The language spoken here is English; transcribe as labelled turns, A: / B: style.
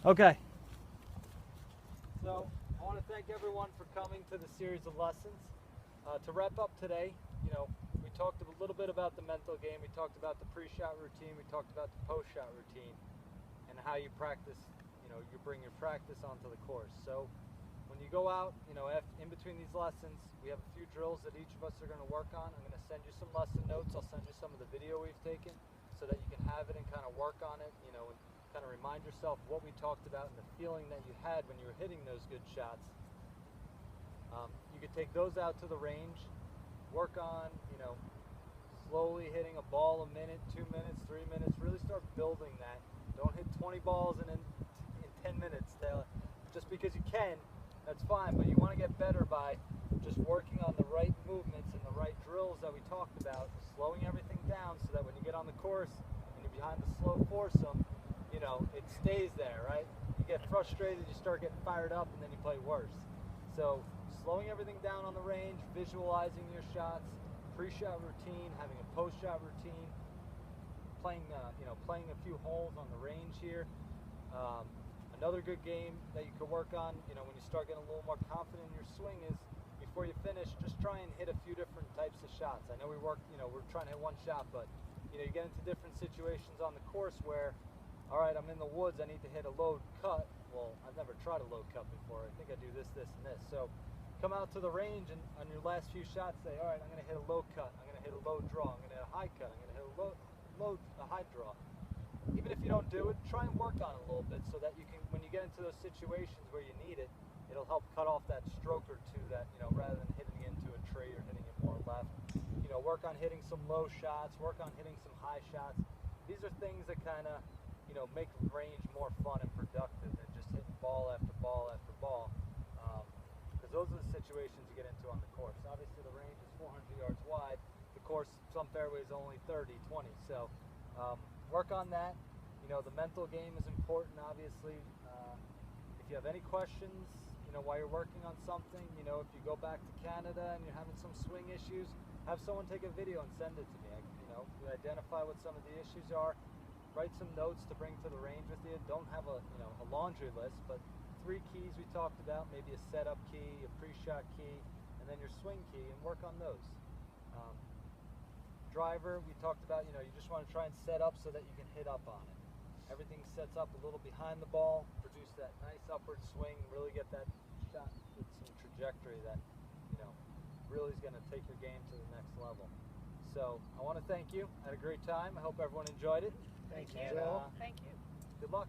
A: Okay. So I want to thank everyone for coming to the series of lessons. To wrap up today, we talked a little bit about the mental game. We talked about the pre-shot routine. We talked about the post-shot routine and how you practice. You bring your practice onto the course. So when you go out, in between these lessons, we have a few drills that each of us are going to work on. I'm going to send you some lesson notes. I'll send you some of the video we've taken so that you can have it and kind of work on it, and kind of remind yourself what we talked about and the feeling that you had when you were hitting those good shots. You could take those out to the range, work on, slowly hitting a ball a minute, 2 minutes, 3 minutes, really start building that. Don't hit 20 balls in 10 minutes, Taylor. Just because you can, that's fine, but you want to get better by just working on the right movements and the right drills that we talked about, slowing everything down so that when you get on the course and you're behind the slow foursome, it stays there, right? You get frustrated, you start getting fired up, and then you play worse. So slowing everything down on the range, visualizing your shots, pre-shot routine, having a post-shot routine, playing a few holes on the range here. Another good game that you could work on, when you start getting a little more confident in your swing is, before you finish, just try and hit a few different types of shots. I know we're trying to hit one shot, but you get into different situations on the course where, all right, I'm in the woods, I need to hit a low cut. Well, I've never tried a low cut before. I think I do this, and this. So come out to the range and on your last few shots say, all right, I'm going to hit a low cut, I'm going to hit a low draw, I'm going to hit a high cut, I'm going to hit a high draw. Even if you don't do it, try and work on it a little bit so that you can, when you get into those situations where you need it, it'll help cut off that stroke or two that, rather than hitting into a tree or hitting it more left. Work on hitting some low shots, work on hitting some high shots. These are things that kind of, make range more fun and productive than just hitting ball after ball after ball. Because those are the situations you get into on the course. Obviously the range is 400 yards wide. The course, some fairways only 30, 20. So work on that. The mental game is important, obviously. If you have any questions, while you're working on something, if you go back to Canada and you're having some swing issues, have someone take a video and send it to me. You identify what some of the issues are. Write some notes to bring to the range with you. Don't have a laundry list, but 3 keys we talked about, maybe a setup key, a pre-shot key, and then your swing key, and work on those. Driver, we talked about, you just want to try and set up so that you can hit up on it. Everything sets up a little behind the ball, produce that nice upward swing, really get that shot with some trajectory that, really is going to take your game to the next level. So I want to thank you. I had a great time. I hope everyone enjoyed it.
B: Thank you.
A: And,
B: Thank you.
A: Good luck.